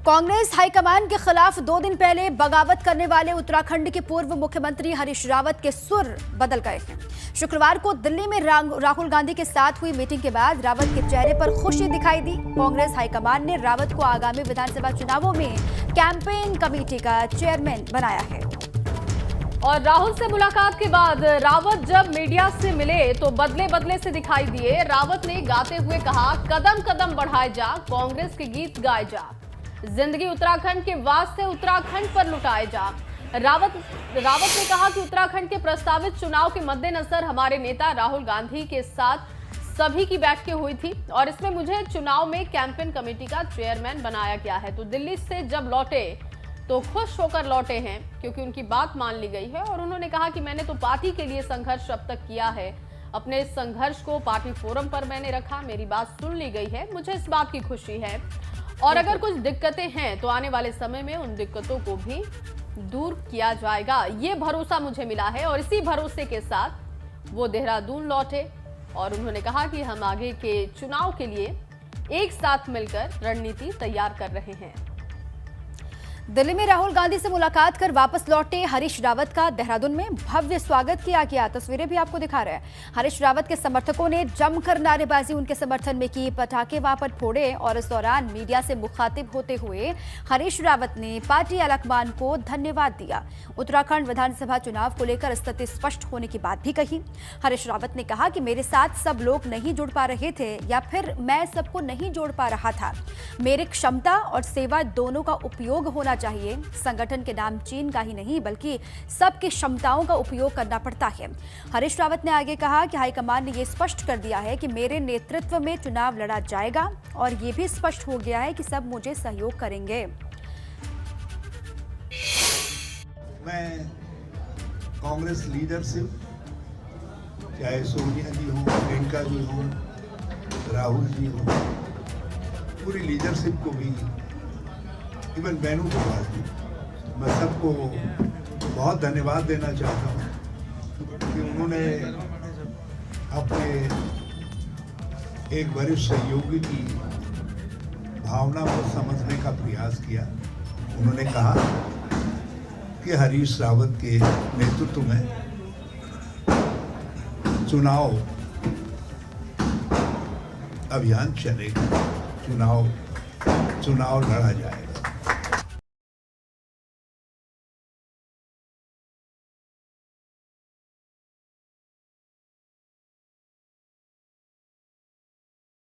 Congress high command के खिलाफ 2 दिन पहले बगावत करने वाले उत्तराखंड के पूर्व मुख्यमंत्री हरीश रावत के सुर बदल गए हैं। शुक्रवार को दिल्ली में राहुल गांधी के साथ हुई मीटिंग के बाद रावत के चेहरे पर खुशी दिखाई दी। कांग्रेस हाईकमान ने रावत को आगामी विधानसभा चुनावों में कैंपेन कमेटी का चेयरमैन बनाया है। और राहुल से मुलाकात के बाद रावत जब मीडिया से मिले तो बदले बदले से दिखाई दिए। रावत ने गाते हुए कहा, कदम कदम बढ़ाए जा, कांग्रेस के गीत गाए जा, जिंदगी उत्तराखंड के वास्ते उत्तराखंड पर लुटाए जा। रावत ने कहा कि उत्तराखंड के प्रस्तावित चुनाव के मद्देनजर हमारे नेता राहुल गांधी के साथ सभी की बैठकें हुई थी और इसमें मुझे चुनाव में कैंपेन कमेटी का चेयरमैन बनाया गया है। तो दिल्ली से जब लौटे तो खुश होकर लौटे हैं क्योंकि उनकी बात मान ली गई है। और उन्होंने कहा कि मैंने तो पार्टी के लिए संघर्ष अब तक किया है, अपने इस संघर्ष को पार्टी फोरम पर मैंने रखा, मेरी बात सुन ली गई है, मुझे इस बात की खुशी है। और अगर कुछ दिक्कतें हैं तो आने वाले समय में उन दिक्कतों को भी दूर किया जाएगा, ये भरोसा मुझे मिला है। और इसी भरोसे के साथ वो देहरादून लौटे और उन्होंने कहा कि हम आगे के चुनाव के लिए एक साथ मिलकर रणनीति तैयार कर रहे हैं। दिल्ली में राहुल गांधी से मुलाकात कर वापस लौटे हरीश रावत का देहरादून में भव्य स्वागत किया गया। तस्वीरें भी आपको दिखा रहे हैं। हरीश रावत के समर्थकों ने जमकर नारेबाजी उनके समर्थन में की, पटाखे वहां पर फोड़े और इस दौरान मीडिया से मुखातिब होते हुए हरीश रावत ने पार्टी आलाकमान को धन्यवाद दिया। उत्तराखंड विधानसभा चुनाव को लेकर स्थिति स्पष्ट होने की बात भी कही। हरीश रावत ने कहा कि मेरे साथ सब लोग नहीं जुड़ पा रहे थे या फिर मैं सबको नहीं जोड़ पा रहा था। मेरी क्षमता और सेवा दोनों का उपयोग होना चाहिए। संगठन के नाम चीन का ही नहीं बल्कि सबकी क्षमताओं का उपयोग करना पड़ता है। हरीश रावत ने आगे कहा कि हाईकमान ने यह स्पष्ट कर दिया है कि मेरे नेतृत्व में चुनाव लड़ा जाएगा और यह भी स्पष्ट हो गया है कि सब मुझे सहयोग करेंगे। मैं कांग्रेस लीडरशिप, चाहे सोनिया जी हो, प्रियंका जी हो, राहुल जी हो, पूरी लीडरशिप को भी, इवन बैनू को मैं सबको बहुत धन्यवाद देना चाहता हूँ कि उन्होंने अपने एक वरिष्ठ सहयोगी की भावना को समझने का प्रयास किया। उन्होंने कहा कि हरीश रावत के नेतृत्व में चुनाव अभियान चलेगा, चुनाव लड़ा जाएगा।